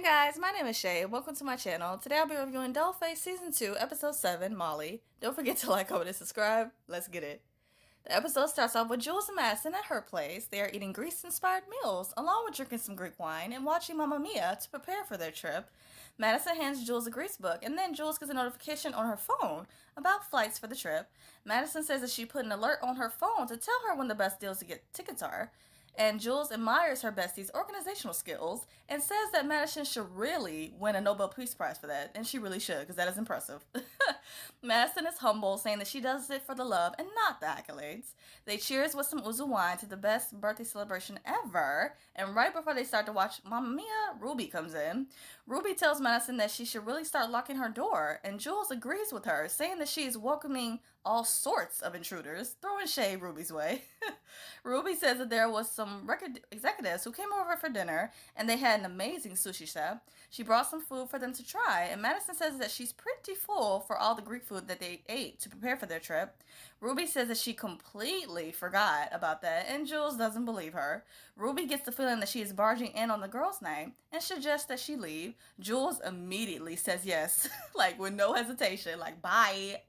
Hey guys, my name is Shay. Welcome to my channel. Today I'll be reviewing Dollface Season 2, Episode 7, Molly. Don't forget to like, comment, and subscribe. Let's get it. The episode starts off with Jules and Madison at her place. They are eating Greece-inspired meals, along with drinking some Greek wine and watching Mamma Mia to prepare for their trip. Madison hands Jules a Greece book, and then Jules gets a notification on her phone about flights for the trip. Madison says that she put an alert on her phone to tell her when the best deals to get tickets are. And Jules admires her bestie's organizational skills and says that Madison should really win a Nobel Peace Prize for that. And she really should, because that is impressive. Madison is humble, saying that she does it for the love and not the accolades. They cheers with some ouzo wine to the best birthday celebration ever. And right before they start to watch Mamma Mia, Ruby comes in. Ruby tells Madison that she should really start locking her door. And Jules agrees with her, saying that she is welcoming all sorts of intruders, throwing shade Ruby's way. Ruby says that there was some record executives who came over for dinner and they had an amazing sushi chef. She brought some food for them to try, and Madison says that she's pretty full for all the Greek food that they ate to prepare for their trip. Ruby says that she completely forgot about that, and Jules doesn't believe her. Ruby gets the feeling that she is barging in on the girls' night and suggests that she leave. Jules immediately says yes, like with no hesitation, like bye.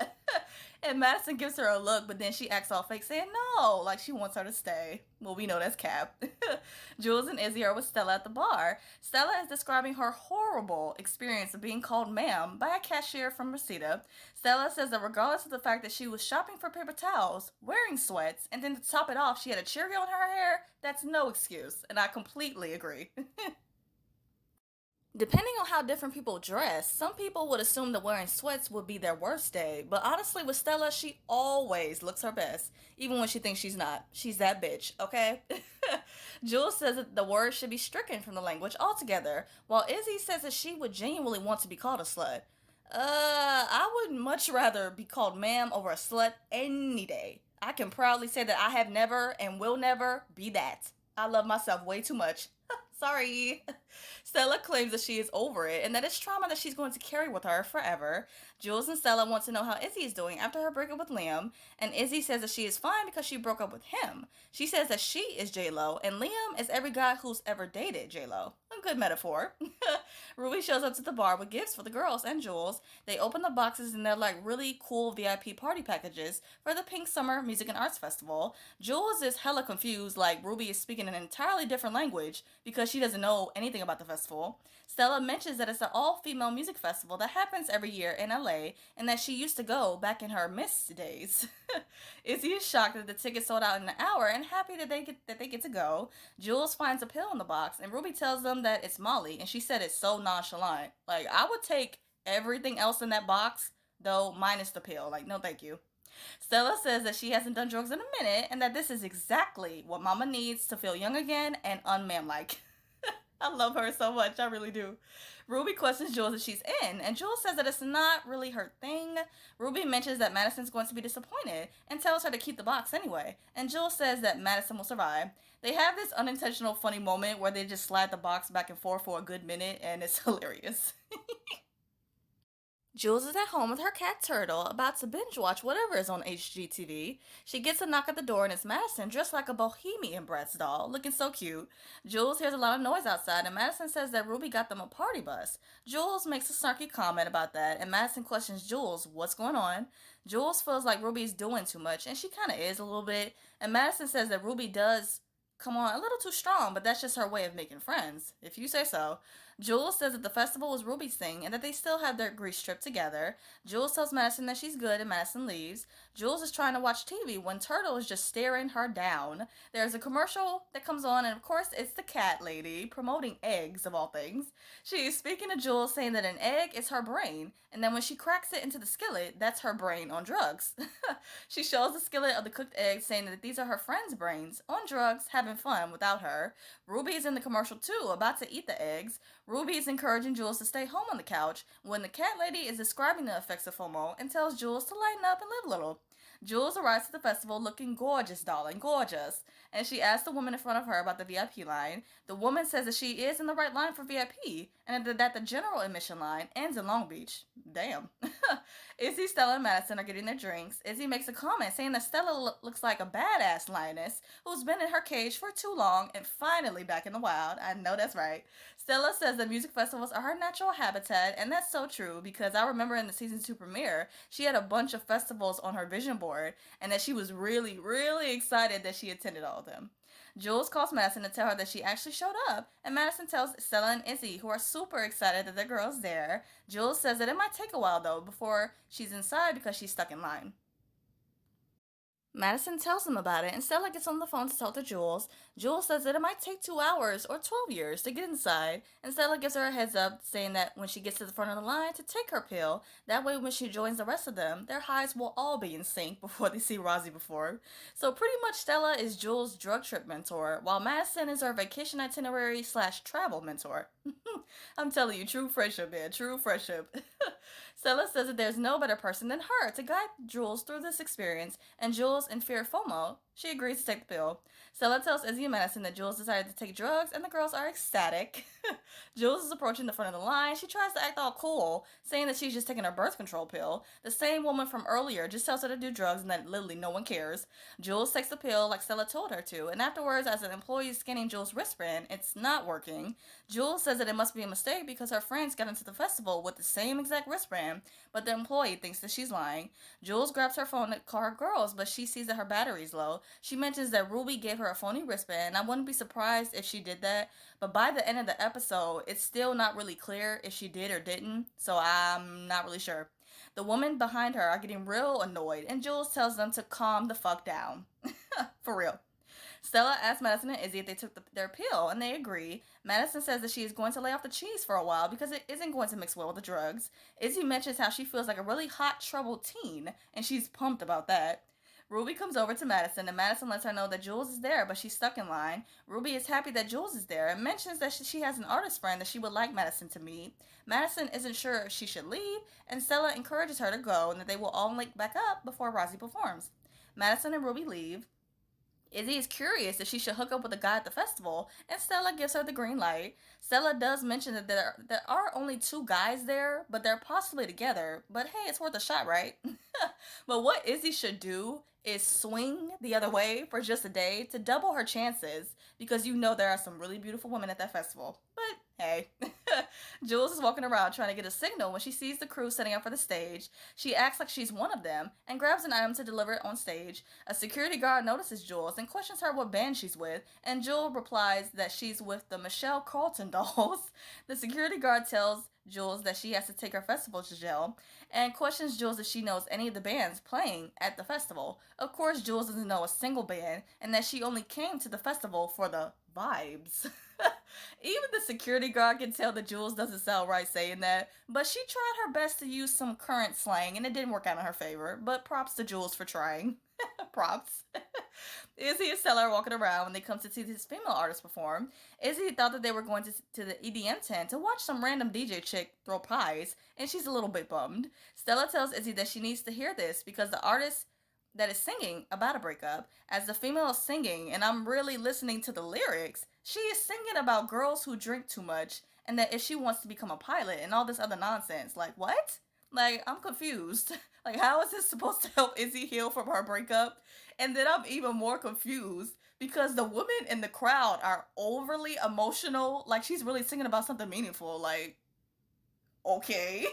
And Madison gives her a look, but then she acts all fake, saying no, like she wants her to stay. Well, we know that's cap. Jules and Izzy are with Stella at the bar. Stella is describing her horrible experience of being called ma'am by a cashier from Reseda. Stella says that regardless of the fact that she was shopping for paper towels, wearing sweats, and then to top it off, she had a Cheerio in her hair, that's no excuse. And I completely agree. Depending on how different people dress, some people would assume that wearing sweats would be their worst day, but honestly with Stella, she always looks her best, even when she thinks she's not. She's that bitch, okay? Jules says that the word should be stricken from the language altogether, while Izzy says that she would genuinely want to be called a slut. I would much rather be called ma'am over a slut any day. I can proudly say that I have never and will never be that. I love myself way too much. Sorry. Stella claims that she is over it and that it's trauma that she's going to carry with her forever. Jules and Stella want to know how Izzy is doing after her breakup with Liam, and Izzy says that she is fine because she broke up with him. She says that she is J-Lo and Liam is every guy who's ever dated J-Lo. A good metaphor. Ruby shows up to the bar with gifts for the girls and Jules. They open the boxes and they're like really cool VIP party packages for the Pink Summer Music and Arts Festival. Jules is hella confused, like Ruby is speaking an entirely different language because she doesn't know anything about the festival. Stella mentions that it's an all-female music festival that happens every year in LA and that she used to go back in her Miss days. Izzy is shocked that the tickets sold out in an hour and happy that they get to go. Jules finds a pill in the box and Ruby tells them that it's Molly, and she said it's so nonchalant. Like, I would take everything else in that box, though minus the pill. Like, no thank you. Stella says that she hasn't done drugs in a minute and that this is exactly what Mama needs to feel young again and unman-like. I love her so much, I really do. Ruby questions Jules if she's in, and Jules says that it's not really her thing. Ruby mentions that Madison's going to be disappointed and tells her to keep the box anyway, and Jules says that Madison will survive. They have this unintentional funny moment where they just slide the box back and forth for a good minute, and it's hilarious. Jules is at home with her cat Turtle, about to binge watch whatever is on HGTV. She gets a knock at the door and it's Madison, dressed like a bohemian Bratz doll, looking so cute. Jules hears a lot of noise outside and Madison says that Ruby got them a party bus. Jules makes a snarky comment about that and Madison questions Jules, what's going on? Jules feels like Ruby's doing too much, and she kinda is a little bit, and Madison says that Ruby does come on a little too strong, but that's just her way of making friends, if you say so. Jules says that the festival was Ruby's thing and that they still have their Greece trip together. Jules tells Madison that she's good and Madison leaves. Jules is trying to watch TV when Turtle is just staring her down. There's a commercial that comes on and of course it's the cat lady promoting eggs of all things. She is speaking to Jules saying that an egg is her brain and then when she cracks it into the skillet, that's her brain on drugs. She shows the skillet of the cooked eggs saying that these are her friends' brains on drugs having fun without her. Ruby is in the commercial too, about to eat the eggs. Ruby is encouraging Jules to stay home on the couch when the cat lady is describing the effects of FOMO and tells Jules to lighten up and live a little. Jules arrives at the festival looking gorgeous, darling, gorgeous. And she asks the woman in front of her about the VIP line. The woman says that she is in the right line for VIP and that the general admission line ends in Long Beach. Damn. Izzy, Stella, and Madison are getting their drinks. Izzy makes a comment saying that Stella looks like a badass lioness who's been in her cage for too long and finally back in the wild. I know that's right. Stella says that music festivals are her natural habitat, and that's so true because I remember in the season 2 premiere, she had a bunch of festivals on her vision board, and that she was really, really excited that she attended all of them. Jules calls Madison to tell her that she actually showed up, and Madison tells Stella and Izzy, who are super excited that their girl's there. Jules says that it might take a while though before she's inside because she's stuck in line. Madison tells them about it, and Stella gets on the phone to talk to Jules. Jules says that it might take 2 hours or 12 years to get inside, and Stella gives her a heads up, saying that when she gets to the front of the line to take her pill, that way when she joins the rest of them, their highs will all be in sync before they see Rosie perform. So pretty much Stella is Jules' drug trip mentor, while Madison is her vacation itinerary / travel mentor. I'm telling you, true friendship, man, true friendship. Stella says that there's no better person than her to guide Jules through this experience, and Jules, in fear of FOMO, she agrees to take the pill. Stella tells Izzy and Madison that Jules decided to take drugs, and the girls are ecstatic. Jules is approaching the front of the line. She tries to act all cool, saying that she's just taking her birth control pill. The same woman from earlier just tells her to do drugs and that literally no one cares. Jules takes the pill like Stella told her to, and afterwards, as an employee is scanning Jules' wristband, it's not working. Jules says that it must be a mistake because her friends got into the festival with the same exact wristband, but the employee thinks that she's lying. Jules grabs her phone to call her girls, but she sees that her battery's low. She mentions that Ruby gave her a phony wristband, and I wouldn't be surprised if she did that, but by the end of the episode, it's still not really clear if she did or didn't, so I'm not really sure. The women behind her are getting real annoyed, and Jules tells them to calm the fuck down. For real. Stella asks Madison and Izzy if they took their pill, and they agree. Madison says that she is going to lay off the cheese for a while because it isn't going to mix well with the drugs. Izzy mentions how she feels like a really hot, troubled teen, and she's pumped about that. Ruby comes over to Madison, and Madison lets her know that Jules is there, but she's stuck in line. Ruby is happy that Jules is there and mentions that she has an artist friend that she would like Madison to meet. Madison isn't sure if she should leave, and Stella encourages her to go and that they will all link back up before Rosie performs. Madison and Ruby leave. Izzy is curious if she should hook up with a guy at the festival, and Stella gives her the green light. Stella does mention that there are only 2 guys there, but they're possibly together. But hey, it's worth a shot, right? But what Izzy should do is swing the other way for just a day to double her chances, because you know there are some really beautiful women at that festival. But hey. Jules is walking around trying to get a signal when she sees the crew setting up for the stage. She acts like she's one of them and grabs an item to deliver it on stage. A security guard notices Jules and questions her what band she's with, and Jules replies that she's with the Michelle Carlton Dolls. The security guard tells Jules that she has to take her festival to jail and questions Jules if she knows any of the bands playing at the festival. Of course, Jules doesn't know a single band and that she only came to the festival for the vibes. Even the security guard can tell that Jules doesn't sound right saying that, but she tried her best to use some current slang and it didn't work out in her favor, but props to Jules for trying. Props. Izzy and Stella are walking around when they come to see this female artist perform. Izzy thought that they were going to the EDM tent to watch some random DJ chick throw pies, and she's a little bit bummed. Stella tells Izzy that she needs to hear this because the artist that is singing about a breakup, as the female is singing, and I'm really listening to the lyrics, she is singing about girls who drink too much, and that if she wants to become a pilot and all this other nonsense. Like, what? Like, I'm confused. Like, how is this supposed to help Izzy heal from her breakup? And then I'm even more confused because the women in the crowd are overly emotional. Like, she's really singing about something meaningful. Like, okay.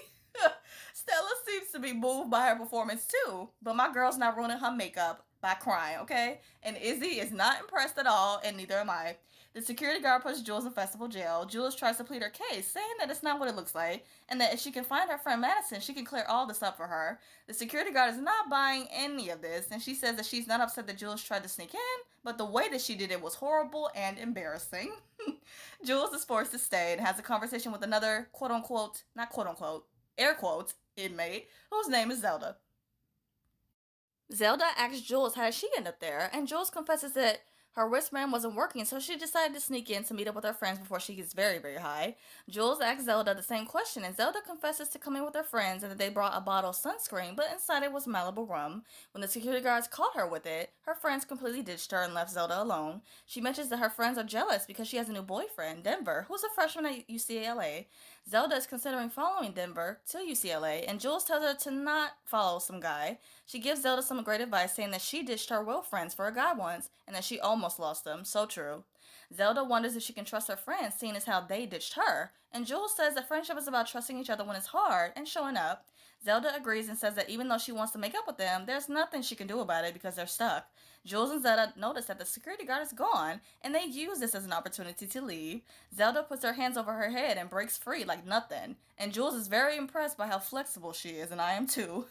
Stella seems to be moved by her performance too, but my girl's not ruining her makeup by crying, okay? And Izzy is not impressed at all, and neither am I. The security guard puts Jules in festival jail. Jules tries to plead her case, saying that it's not what it looks like, and that if she can find her friend Madison, she can clear all this up for her. The security guard is not buying any of this, and she says that she's not upset that Jules tried to sneak in, but the way that she did it was horrible and embarrassing. Jules is forced to stay and has a conversation with another quote-unquote, not quote-unquote, air quotes, inmate, whose name is Zelda. Zelda asks Jules how did she end up there, and Jules confesses that Her wristband wasn't working, so she decided to sneak in to meet up with her friends before she gets very, very high. Jules asks Zelda the same question, and Zelda confesses to coming with her friends and that they brought a bottle of sunscreen, but inside it was Malibu rum. When the security guards caught her with it, her friends completely ditched her and left Zelda alone. She mentions that her friends are jealous because she has a new boyfriend, Denver, who's a freshman at UCLA. Zelda is considering following Denver to UCLA, and Jules tells her to not follow some guy. She gives Zelda some great advice, saying that she ditched her real friends for a guy once, and that she almost lost them. So true. Zelda wonders if she can trust her friends, seeing as how they ditched her. And Jules says that friendship is about trusting each other when it's hard and showing up. Zelda agrees and says that even though she wants to make up with them, there's nothing she can do about it because they're stuck. Jules and Zelda notice that the security guard is gone, and they use this as an opportunity to leave. Zelda puts her hands over her head and breaks free like nothing. And Jules is very impressed by how flexible she is, and I am too.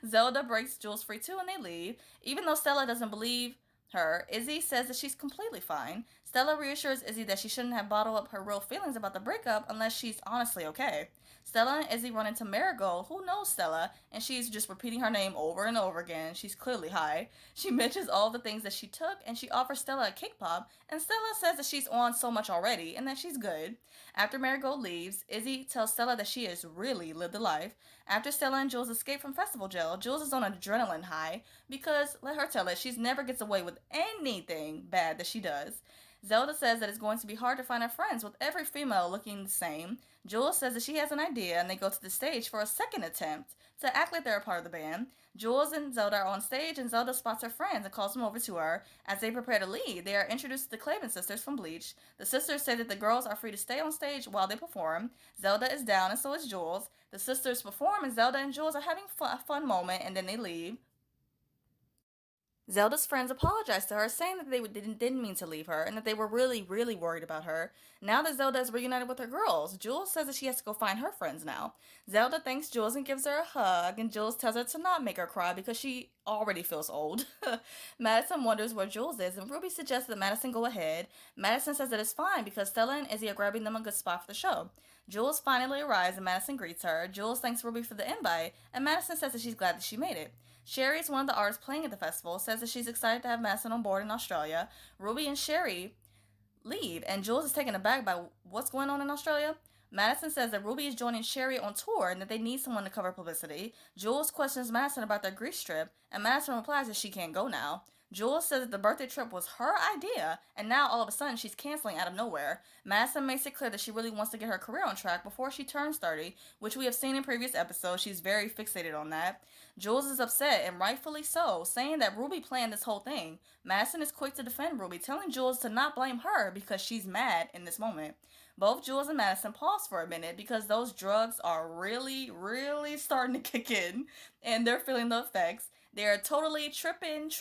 Zelda breaks Jules free too, and they leave. Even though Stella doesn't believe her, Izzy says that she's completely fine. Stella reassures Izzy that she shouldn't have bottled up her real feelings about the breakup unless she's honestly okay. Stella and Izzy run into Marigold, who knows Stella, and she's just repeating her name over and over again. She's clearly high. She mentions all the things that she took, and she offers Stella a cake pop, and Stella says that she's on so much already and that she's good. After Marigold leaves, Izzy tells Stella that she has really lived a life. After Stella and Jules escape from festival jail, Jules is on an adrenaline high because, let her tell it, she never gets away with anything bad that she does. Zelda says that it's going to be hard to find her friends with every female looking the same. Jules says that she has an idea and they go to the stage for a second attempt to act like they're a part of the band. Jules and Zelda are on stage and Zelda spots her friends and calls them over to her. As they prepare to leave, they are introduced to the Clavin sisters from Bleach. The sisters say that the girls are free to stay on stage while they perform. Zelda is down and so is Jules. The sisters perform and Zelda and Jules are having a fun moment and then they leave. Zelda's friends apologized to her, saying that they didn't mean to leave her and that they were really, really worried about her. Now that Zelda is reunited with her girls, Jules says that she has to go find her friends now. Zelda thanks Jules and gives her a hug, and Jules tells her to not make her cry because she already feels old. Madison wonders where Jules is, and Ruby suggests that Madison go ahead. Madison says that it's fine because Stella and Izzy are grabbing them a good spot for the show. Jules finally arrives and Madison greets her. Jules thanks Ruby for the invite, and Madison says that she's glad that she made it. Sherry is one of the artists playing at the festival, says that she's excited to have Madison on board in Australia. Ruby and Sherry leave, and Jules is taken aback by what's going on in Australia. Madison says that Ruby is joining Sherry on tour and that they need someone to cover publicity. Jules questions Madison about their Greece trip, and Madison replies that she can't go now. Jules says that the birthday trip was her idea, and now all of a sudden she's canceling out of nowhere. Madison makes it clear that she really wants to get her career on track before she turns 30, which we have seen in previous episodes. She's very fixated on that. Jules is upset, and rightfully so, saying that Ruby planned this whole thing. Madison is quick to defend Ruby, telling Jules to not blame her because she's mad in this moment. Both Jules and Madison pause for a minute because those drugs are really, really starting to kick in, and they're feeling the effects. They're totally tripping.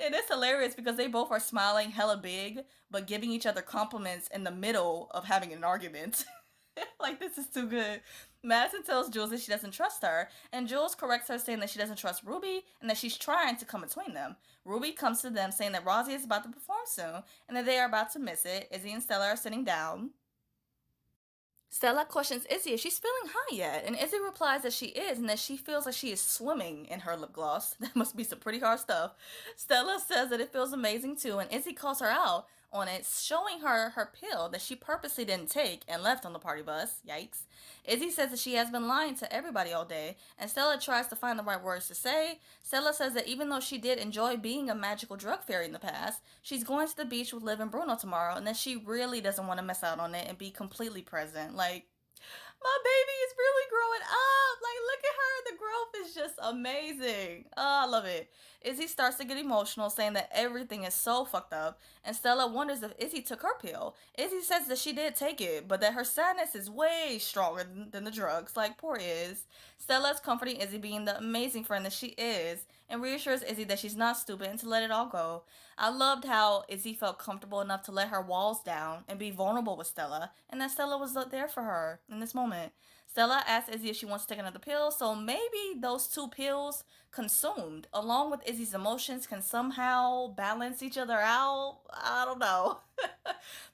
And it's hilarious because they both are smiling hella big, but giving each other compliments in the middle of having an argument. Like, this is too good. Madison tells Jules that she doesn't trust her, and Jules corrects her saying that she doesn't trust Ruby and that she's trying to come between them. Ruby comes to them saying that Rosie is about to perform soon and that they are about to miss it. Izzy and Stella are sitting down. Stella questions Izzy if she's feeling high yet, and Izzy replies that she is and that she feels like she is swimming in her lip gloss. That must be some pretty hard stuff. Stella says that it feels amazing too, and Izzy calls her out on it, showing her her pill that she purposely didn't take and left on the party bus. Yikes. Izzy says that she has been lying to everybody all day, and Stella tries to find the right words to say. Stella says that even though she did enjoy being a magical drug fairy in the past, she's going to the beach with Liv and Bruno tomorrow, and that she really doesn't want to miss out on it and be completely present. Like, my baby is really growing up. Like, look at her. The growth is just amazing. Oh, I love it. Izzy starts to get emotional, saying that everything is so fucked up, and Stella wonders if Izzy took her pill. Izzy says that she did take it, but that her sadness is way stronger than the drugs. Like, poor Iz. Stella's comforting Izzy, being the amazing friend that she is, and reassures Izzy that she's not stupid and to let it all go. I loved how Izzy felt comfortable enough to let her walls down and be vulnerable with Stella, and that Stella was there for her in this moment. Stella asks Izzy if she wants to take another pill, so maybe those two pills consumed, along with Izzy's emotions, can somehow balance each other out. I don't know.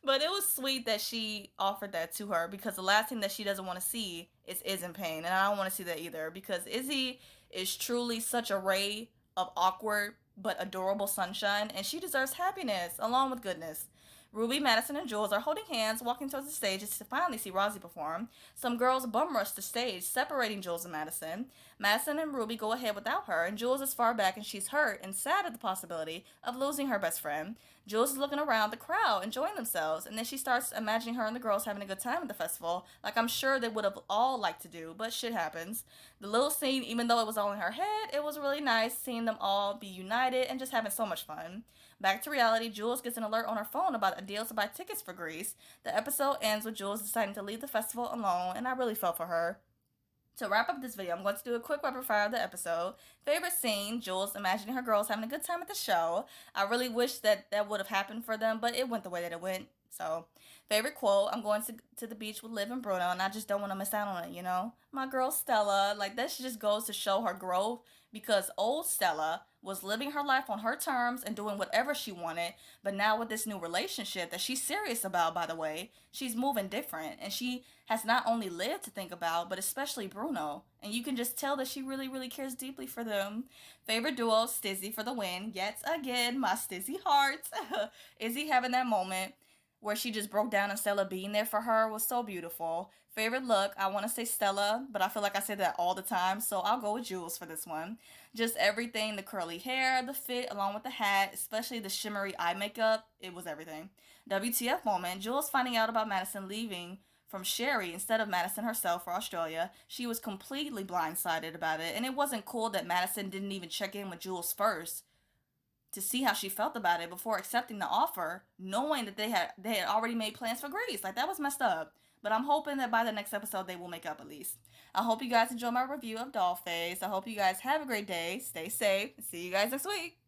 But it was sweet that she offered that to her because the last thing that she doesn't want to see is Iz in pain, and I don't want to see that either because Izzy is truly such a ray of awkward but adorable sunshine, and she deserves happiness along with goodness. Ruby, Madison, and Jules are holding hands, walking towards the stage to finally see Rosie perform. Some girls bum rush the stage, separating Jules and Madison. Madison and Ruby go ahead without her, and Jules is far back and she's hurt and sad at the possibility of losing her best friend. Jules is looking around the crowd, enjoying themselves, and then she starts imagining her and the girls having a good time at the festival, like I'm sure they would have all liked to do, but shit happens. The little scene, even though it was all in her head, it was really nice seeing them all be united and just having so much fun. Back to reality, Jules gets an alert on her phone about a deal to buy tickets for Greece. The episode ends with Jules deciding to leave the festival alone, and I really felt for her. To wrap up this video, I'm going to do a quick rapid fire of the episode. Favorite scene, Jules imagining her girls having a good time at the show. I really wish that would have happened for them, but it went the way that it went. So, favorite quote, I'm going to the beach with Liv and Bruno, and I just don't want to miss out on it, you know? My girl Stella, like that just goes to show her growth because old Stella was living her life on her terms and doing whatever she wanted, but now with this new relationship that she's serious about, by the way, she's moving different, and she has not only Liv to think about, but especially Bruno, and you can just tell that she really, really cares deeply for them. Favorite duo, Stizzy for the win, yet again, my Stizzy heart. Izzy having that moment where she just broke down and Stella being there for her was so beautiful. Favorite look, I want to say Stella, but I feel like I say that all the time, so I'll go with Jules for this one. Just everything, the curly hair, the fit, along with the hat, especially the shimmery eye makeup, it was everything. WTF moment, Jules finding out about Madison leaving from Sherry instead of Madison herself for Australia. She was completely blindsided about it, and it wasn't cool that Madison didn't even check in with Jules first to see how she felt about it before accepting the offer, knowing that they had already made plans for Greece. Like that was messed up. But I'm hoping that by the next episode they will make up at least. I hope you guys enjoy my review of Dollface. I hope you guys have a great day. Stay safe. See you guys next week.